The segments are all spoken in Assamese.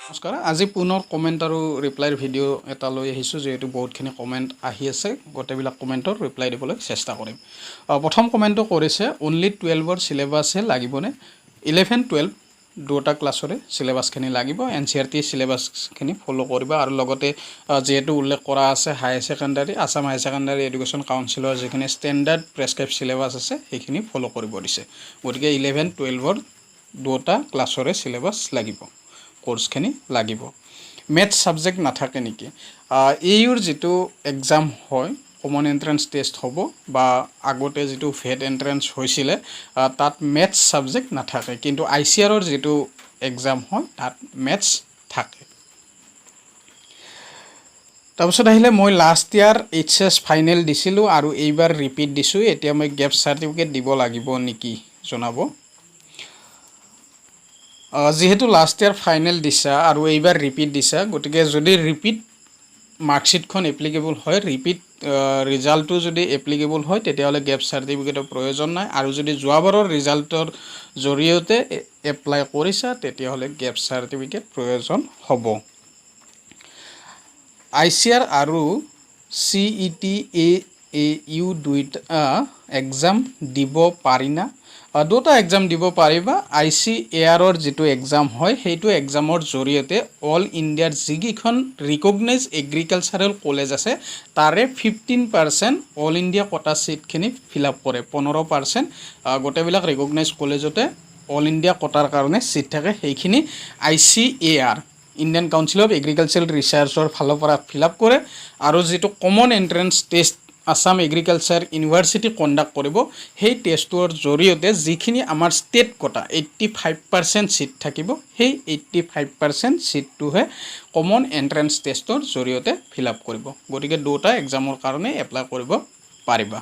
নমস্কাৰ আজি পুনৰ কমেন্ট আৰু ৰিপ্লাইৰ ভিডিঅ' এটা লৈ আহিছোঁ যেহেতু বহুতখিনি কমেন্ট আহি আছে গোটেইবিলাক কমেন্টৰ ৰিপ্লাই দিবলৈ চেষ্টা কৰিম প্ৰথম কমেন্টটো কৰিছে অনলি 12ৰ সিলেবাসে লাগিবনে 11 12 দুটা ক্লাছৰে সিলেবাসখিনি লাগিব এনচিইআৰটি সিলেবাসখিনি ফলো কৰিবা আৰু লগতে যেহেতু উল্লেখ কৰা আছে হাই সেকেন্ডাৰী আসাম হাই সেকেন্ডাৰী এডুকেশ্যন কাউন্সিলৰ যিখিনি ষ্টেণ্ডাৰ্ড প্ৰেছক্ৰাইব সিলেবাস আছে সেইখিনি ফলো কৰিব দিছে গতিকে 11 12ৰ দুটা ক্লাছৰে সিলেবাস লাগিব কোৰ্সখিনি লাগিব ম্যাথ সাবজেক্ট নাথাকে নেকি এইৰ যেটো এক্সাম হয় কমন এন্ট্রান্স টেস্ট হ'ব বা আগতে যেটো ফেড এন্ট্রান্স হৈছিল তাত ম্যাথ সাবজেক্ট নাথাকে কিন্তু আইসিআৰৰ যেটো এক্সাম হয় তাত ম্যাথছ থাকে তাৰপিছত আহিলে মই লাষ্ট ইয়াৰ এইচএস ফাইনেল দিছিলো আৰু এইবাৰ ৰিপিট দিছো এতিয়া মই গেপ সাৰ্টিফিকেট দিব লাগিব নেকি জনাব যেহেতু লাষ্ট ইয়াৰ ফাইনেল দিছা আৰু এইবাৰ ৰিপিট দিছা গতিকে যদি ৰিপিট মাৰ্কশিটখন এপ্লিকেবল হয় ৰিপিট ৰিজাল্টটো যদি এপ্লিকেবল হয় তেতিয়াহলে গেপ সাৰ্টিফিকেটৰ প্ৰয়োজন নাই আৰু যদি যোৱাবাৰৰ ৰিজাল্টৰ জৰিয়তে এপ্লাই কৰিছা তেতিয়াহলে গেপ সাৰ্টিফিকেট প্ৰয়োজন হ'ব আইসিআৰ আৰু সিইটি এএইউ দুইটা এক্সাম দিব পাৰিনা দুটা এক্সাম দিব পাৰিবা আইসিএআৰৰ যেটো এক্সাম হয় সেইটো এক্সামৰ জৰিয়তে অল ইণ্ডিয়াৰ যিকিখন ৰিকগনাইজ এগ্ৰিকালচাৰেল কলেজ আছে তাৰে 15% অল ইণ্ডিয়া কোটা সিটখিনি ফিল আপ কৰে 15% গোটেইবিলাক ৰিকগনাইজ কলেজতে অল ইণ্ডিয়া কোটাৰ কাৰণে সিট থাকে সেইখিনি ICAR Indian council of agricultural ৰিচাৰ্চৰ ফালৰ পৰা ফিল আপ কৰে আৰু যেটো common entrance test Assam agriculture university conduct কৰিব সেই টেষ্টৰ জৰিয়তে যিখিনি আমাৰ ষ্টেট কোটা 85% সিট থাকিব সেই 85% সিটটোহে কমন এন্ট্ৰান্স টেষ্টৰ জৰিয়তে ফিল আপ কৰিব গতিকে দুটা এক্সামৰ কাৰণে এপ্লাই কৰিব পাৰিবা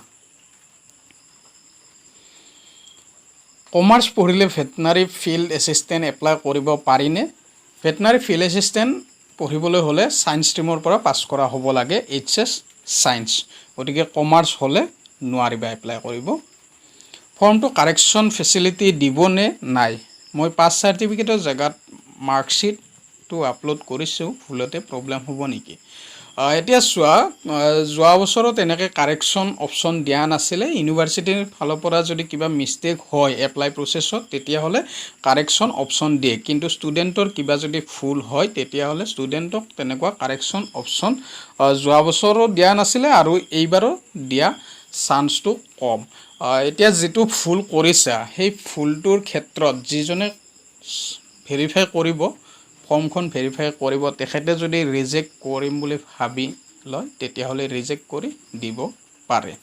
কমাৰ্চ পঢ়িলে ভেটেনাৰী ফিল্ড এসিস্টেন্ট এপ্লাই কৰিব পাৰিনে ভেটেনাৰী ফিল্ড এসিস্টেন্ট পঢ়িবলৈ হলে সায়েন্স ষ্ট্ৰীমৰ পৰা পাছ কৰা হ'ব লাগে এইচএস সায়েন্স গতিকে কমাৰ্চ হলে নোৱাৰিবা এপ্লাই কৰিব ফৰ্মটো কাৰেকশ্যন ফেসিলিটি দিবনে নাই মই পাছ সাৰ্টিফিকেটৰ জায়গাত মাৰ্কশিটটো আপলোড কৰিছো ভুলতে প্ৰবলেম হ'ব নেকি এতিয়া যোৱা বছৰত এনেকৈ কাৰেকশ্যন অপশ্যন দিয়া নাছিলে ইউনিভাৰ্সিটিৰ ফালৰ পৰা যদি কিবা মিষ্টেক হয় এপ্লাই প্ৰসেছত তেতিয়াহলে কাৰেকশ্যন অপশ্যন দিয়ে কিন্তু ষ্টুডেণ্টৰ কিবা যদি ভুল হয় তেতিয়াহলে ষ্টুডেণ্টক তেনেকুৱা কাৰেকশ্যন অপশ্যন যোৱা বছৰো দিয়া নাছিলে আৰু এইবাৰো দিয়া চান্সটো কম এতিয়া যেটো ভুল কৰিছা সেই ভুলটোৰ ক্ষেত্ৰত যিজনে ভেৰিফাই কৰিব ফৰ্মখন ভেৰিফাই কৰিব তেখেতে যদি ৰিজেক্ট কৰিম বুলি ভাবি লয় তেতিয়াহলে ৰিজেক্ট কৰি দিব পাৰে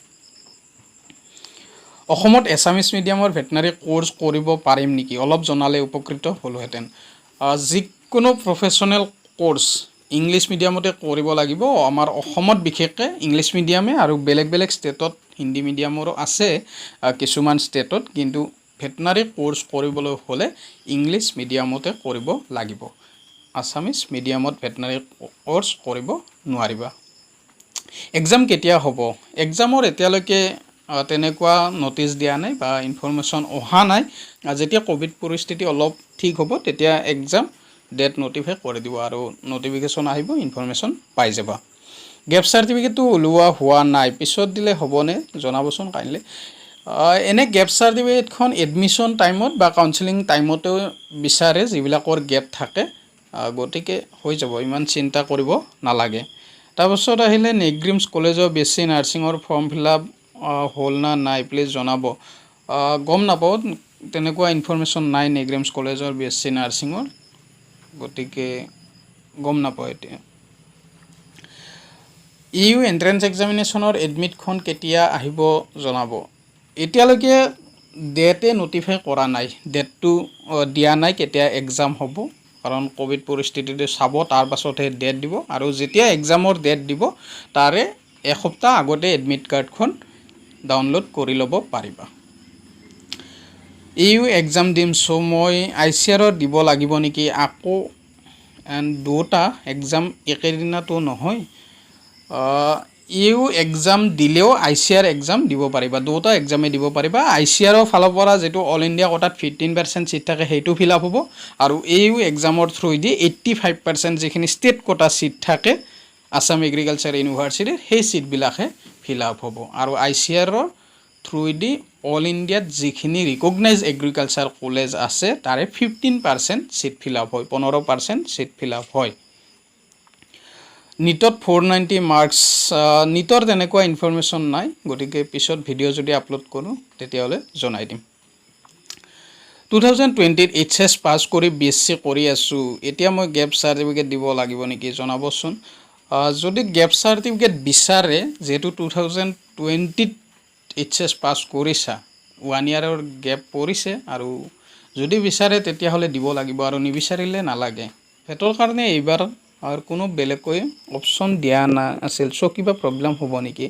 অসমত এছামিজ মিডিয়ামৰ ভেটেনাৰী কোৰ্স কৰিব পাৰিম নেকি অলপ জনালে উপকৃত হলহেতেন যিকোনো প্ৰফেশনেল কোৰ্স ইংলিশ মিডিয়ামতে কৰিব লাগিব আমাৰ অসমত বিশেষকৈ ইংলিশ মিডিয়ামে আৰু বেলেগ বেলেগ ষ্টেটত হিন্দী মিডিয়ামৰো আছে কিছুমান ষ্টেটত কিন্তু ভেটেনাৰী কোৰ্স কৰিবলৈ হলে ইংলিশ মিডিয়ামতে কৰিব লাগিব আসামিজ মিডিয়ামত ভেটেনাৰী কোৰ্স কৰিব নোৱাৰিবা এক্সাম কেতিয়া হ'ব এক্সামৰ এতিয়ালৈকে তেনেকুৱা নোটিছ দিয়া নাই বা ইনফৰমেশন অহা নাই যেতিয়া কোভিড পৰিস্থিতি অলপ ঠিক হ'ব তেতিয়া এক্সাম ডেট নোটিফাই কৰি দিব আৰু নোটিফিকেশন আহিব ইনফৰমেশন পাই যাবা গেপ সাৰ্টিফিকেটটো ওলোৱা হোৱা নাই পিছত দিলে হ'বনে জনাবচোন কাইন্ডলি এনে গেপ সাৰ্টিফিকেটখন এডমিশন টাইমত বা কাউন্সেলিং টাইমতে বিচাৰে যিবিলাকৰ গেপ থাকে গতিকে হৈ যাব ইমান চিন্তা কৰিব নালাগে তাৰপিছত আহিলে নেগ্ৰিমছ কলেজৰ বিএসসি নাৰ্ছিঙৰ ফৰ্ম ফিল আপ হ'ল না নাই প্লিজ জনাব গম নাপাও তেনেকুৱা ইনফৰমেশন নাই নেগ্ৰিমছ কলেজৰ বিএসসি নাৰ্ছিঙৰ গতিকে গম নাপাও এতিয়া ইউ এন্ট্ৰেন্স এক্সামিনেশনৰ এডমিটখন কেতিয়া আহিব জনাব এতিয়ালৈকে ডেটে নোটিফাই কৰা নাই ডেটটো দিয়া নাই কেতিয়া এক্সাম হ'ব কাৰণ কোভিড পৰিস্থিতিতে চাব তাৰ পাছতহে ডেট দিব আৰু যেতিয়া এক্সামৰ ডেট দিব তাৰে এসপ্তাহ আগতে এডমিট কাৰ্ডখন ডাউনলোড কৰি ল'ব পাৰিবা ইউ এক্সাম দিম সো মই আইসিআৰৰ দিব লাগিব নেকি আকৌ দুটা এক্সাম একেদিনাটো নহয় ইউ এক্সাম দিলেও ICAR এক্সাম দিব পাৰিবা দুটা এক্সামে দিব পাৰিবা ICARৰ ফালৰ পৰা যেটো অল ইণ্ডিয়া কোটাত 15% সিট থাকে সেইটো ফিল আপ হ'ব আৰু ইউ এক্সামৰ থ্ৰুদি 85% যিখিনি ষ্টেট কোটা সিট থাকে আসাম এগ্ৰিকালচাৰ ইউনিভাৰ্চিটিৰ সেই সিট বিলাকে ফিল আপ হ'ব আৰু ICARৰ থ্ৰুদি অল ইণ্ডিয়াত যিখিনি ৰিকগনাইজ এগ্ৰিকালচাৰ কলেজ আছে তাৰে 15% সিট ফিল আপ হয় 15% সিট ফিল আপ হয় নিটত 490 মাৰ্কস নিটৰ তেনেকুৱা ইনফৰমেশন নাই গতিকে পিছত ভিডিও যদি আপলোড কৰো তেতিয়ালে জনাই দিম 2020 HS পাস কৰি BSc কৰি আছো এতিয়া মই গ্যাপ সাৰ্টিফিকেট দিব লাগিব নেকি জনাবচোন যদি গ্যাপ সাৰ্টিফিকেট বিচাৰে যেটো 2020 HS পাস কৰিছা 1 ইয়াৰৰ গ্যাপ পৰিছে আৰু যদি বিচাৰে তেতিয়া হলে দিব লাগিব আৰু নিবিচাৰিলে নালাগে হেতৰ কাৰণে এইবাৰ আৰ কোনো বেলেগকৈ অপশন দিয়া না আছিল সো কিবা প্ৰবলেম হ'ব নেকি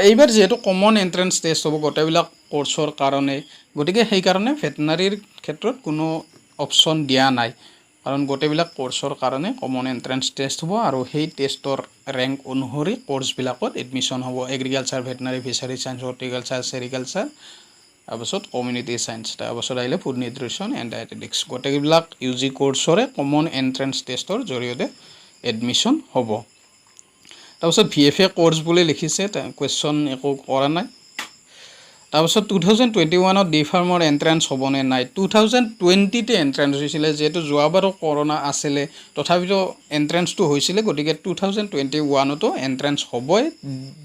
এইবাৰ যেটো কমন এন্ট্ৰেন্স টেষ্ট হ'ব গোটেইবিলাক কোৰ্সৰ কাৰণে গতিকে সেই কাৰণে ভেটেনাৰীৰ ক্ষেত্ৰত কোনো অপশন দিয়া নাই কাৰণ গোটেইবিলাক কোৰ্সৰ কাৰণে কমন এন্ট্ৰেন্স টেষ্ট হ'ব আৰু সেই টেষ্টৰ ৰেংক অনুসৰি কোৰ্সবিলাকত এডমিশন হ'ব agriculture veterinary fishery science horticulture sericulture তাৰপিছত কমিউনিটি সায়েন্স তাৰপিছত আহিলে ফুড নিউট্ৰিচন এণ্ড ডায়েটেটিক্স গোটেইবিলাক UG কোৰ্সৰে কমন এন্ট্ৰেন্স টেষ্টৰ জৰিয়তে এডমিশন হ'ব তাৰপিছত VFA কোৰ্স বুলি লিখিছে কোৱেশ্চন একো কৰা নাই তাৰপিছত 2021 ডি ফাৰ্মৰ এন্ট্ৰেন্স হ'বনে নাই 2020 তে এন্ট্ৰেন্স হৈছিল যেটো যোৱাবাৰো কৰোনা আছিল তথাপিও এন্ট্ৰেন্সটো হৈছিল গতিকে 2021 তো এন্ট্ৰেন্স হ'বই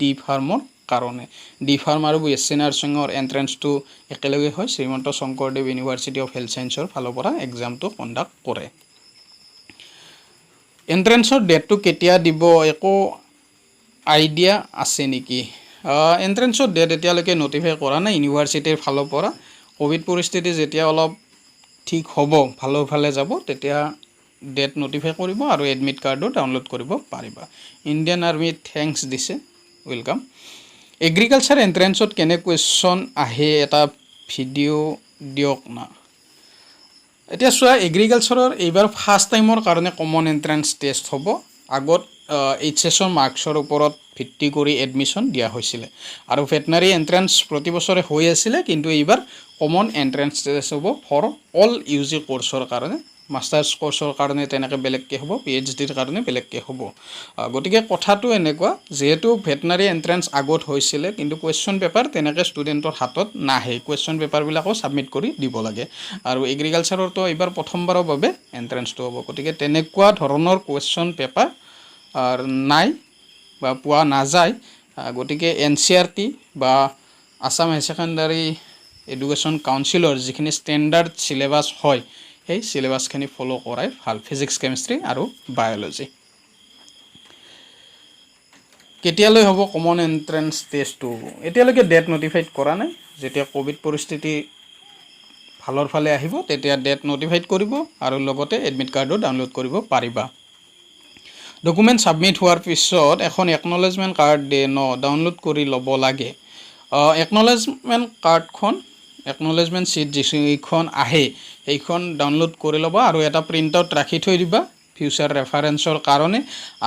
ডি ফাৰ্মৰ কাৰণে ডি ফাৰ্ম আৰু BSc নাৰ্ছিঙৰ এন্ট্ৰেন্সটো একেলগে হয় Srimanta Sankardev university of health সায়েন্সৰ ফালৰ পৰা এক্সামটো কণ্ডাক্ট কৰে এন্ট্ৰেন্সৰ ডেটটো কেতিয়া দিব একো আইডিয়া আছে নেকি এন্ট্ৰেন্সৰ ডেট এতিয়ালৈকে নটিফাই কৰা নাই ইউনিভাৰ্চিটিৰ ফালৰ পৰা কোভিড পৰিস্থিতি যেতিয়া অলপ ঠিক হ'ব ভালে যাব তেতিয়া ডেট নটিফাই কৰিব আৰু এডমিট কাৰ্ডও ডাউনলোড কৰিব পাৰিবা ইণ্ডিয়ান আৰ্মি থ্যাঙ্কস দিছে ওয়েলকাম এগ্ৰিকালচাৰ এন্ট্ৰেন্সত কেনে কোৱেশ্চন আহে এটা ভিডিও দিয়ক না এতিয়া সোয়া এগ্ৰিকালচাৰৰ এইবাৰ ফাৰ্স্ট টাইমৰ কাৰণে কমন এন্ট্ৰেন্স টেষ্ট হ'ব আগত HSৰ মাৰ্কছৰ ওপৰত ভিত্তি কৰি এডমিশন দিয়া হৈছিল আৰু ভেটেনাৰী এন্ট্ৰেন্স প্ৰতি বছৰে হৈ আছিল কিন্তু এইবাৰ কমন এন্ট্ৰেন্স টেষ্ট হ'ব ফৰ অল UG কোৰ্সৰ কাৰণে মাস্টাৰ্স কোৰ্সৰ কাৰণে তেনেকৈ বেলেগকে হ'ব PhDৰ কাৰণে বেলেগকে হ'ব গতিকে কথাটো এনেকুৱা যেহেতু ভেটেনাৰী এন্ট্ৰেন্স আগত হৈছিল কিন্তু কোৱেশ্চন পেপাৰ তেনেকৈ ষ্টুডেন্টৰ হাতত নাহে কোৱেশ্চন পেপাৰ বিলাকো সাবমিট কৰি দিব লাগে আৰু এগ্ৰিকালচাৰৰ তো এইবাৰ প্ৰথমবাৰৰ বাবে এন্ট্ৰেন্সটো হ'ব গতিকে তেনেকুৱা ধৰণৰ কোৱেশ্চন পেপাৰ আৰ নাই বা পোৱা নাযায় গতিকে NCERT বা আসাম হাই সেকেন্ডাৰী এডুকেশ্যন কাউন্সিলৰ যিখিনি ষ্টেণ্ডাৰ্ড সিলেবাস হয় সেই সিলেবাসখিনি ফলো কৰাই ভাল ফিজিক্স কেমিষ্ট্ৰি আৰু বায়োলজি কেতিয়ালৈ হ'ব কমন এন্ট্ৰেন্স টেষ্টটো এতিয়ালৈকে ডেট নটিফাইড কৰা নাই যেতিয়া কোভিড পৰিস্থিতি ভালৰ ফালে আহিব তেতিয়া ডেট নটিফাইড কৰিব আৰু লগতে এডমিট কাৰ্ডও ডাউনলোড কৰিব পাৰিবা ডকুমেন্ট সাবমিট হোৱাৰ পিছত এখন একনলেজমেন্ট কাৰ্ড দে ন ডাউনলোড কৰি ল'ব লাগে একনলেজমেন্ট কাৰ্ডখন একনলেজমেন্ট শীট যিখন আহে সেইখন ডাউনলোড কৰি ল'বা আৰু এটা প্ৰিন্ট আউট ৰাখি থৈ দিবা ফিউচাৰ ৰেফাৰেন্সৰ কাৰণে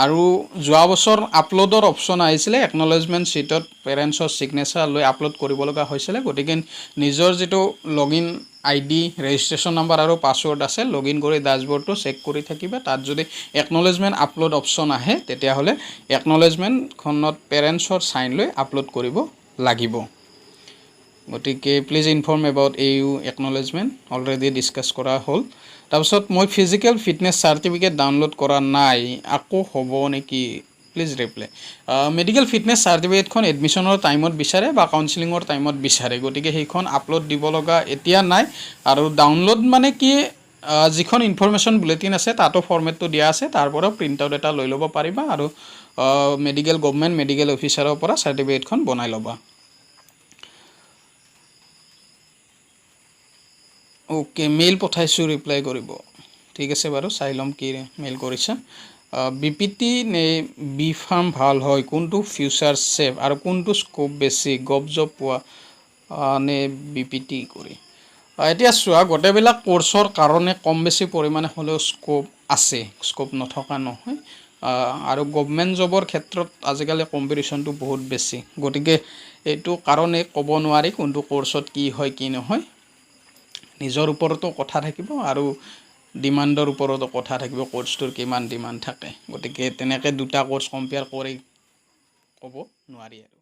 আৰু যোৱা বছৰ আপলোডৰ অপচন আহিছিল একনলেজমেন্ট শীটত পেৰেন্টছৰ সিগনেচাৰ লৈ আপলোড কৰিব লগা হৈছিল গতিকে নিজৰ যেটো লগইন ID ৰেজিষ্ট্ৰেচন নাম্বাৰ আৰু পাসওয়াৰ্ড আছে লগইন কৰি ড্যাশবোৰ্ডটো চেক কৰি থাকিবা তাত যদি একনলেজমেন্ট আপলোড অপচন আহে তেতিয়া হলে একনলেজমেন্ট খনত পেৰেন্টছৰ সাইন লৈ আপলোড কৰিব লাগিব গতিকে please inform about EU acknowledgement already discuss কৰা হ'ল তাৰপিছত মই ফিজিক্যাল ফিটনেস সাৰ্টিফিকেট ডাউনলোড কৰা নাই আকৌ হ'ব নেকি প্লিজ ৰিপ্লাই মেডিকেল ফিটনেস সাৰ্টিফিকেটখন এডমিশনৰ টাইমত বিচাৰে বা কাউন্সেলিংৰ টাইমত বিচাৰে গতিকে সেইখন আপলোড দিব লগা এতিয়া নাই আৰু ডাউনলোড মানে কি যিখন ইনফৰমেশন বুলেটিন আছে তাতো ফৰমেটটো দিয়া আছে তাৰ পৰা প্ৰিন্ট আউট এটা লৈ ল'ব পাৰিবা আৰু মেডিকেল গভৰ্নমেন্ট মেডিকেল অফিচাৰৰ পৰা সাৰ্টিফিকেটখন বনাই ল'বা ওকে মেইল পঠাইছো ৰিপ্লাই কৰিব ঠিক আছে বাৰু চাই লম কি মেইল কৰিছা BPT নে বি ফাৰ্ম ভাল হয় কোনটো ফিউচাৰ সেফ আৰু কোনটো স্কোপ বেছি গব জব পোৱা নে BPT কৰি এতিয়া সোয়া গোটেইবিলাক কোৰ্সৰ কাৰণে কম বেছি পৰিমাণে হলেও স্কোপ আছে স্কোপ নথকা নহয় আৰু গভমেণ্ট জবৰ ক্ষেত্ৰত আজিকালি কম্পিটিশ্যনটো বহুত বেছি গতিকে এইটো কাৰণে ক'ব নোৱাৰি কোনটো কোৰ্চত কি হয় কি নহয় নিজৰ ওপৰতো কথা থাকিব আৰু ডিমাণ্ডৰ ওপৰতো কথা থাকিব কোৰ্চটোৰ কিমান ডিমাণ্ড থাকে গতিকে তেনেকৈ দুটা কোৰ্চ কম্পেয়াৰ কৰি ক'ব নোৱাৰি আৰু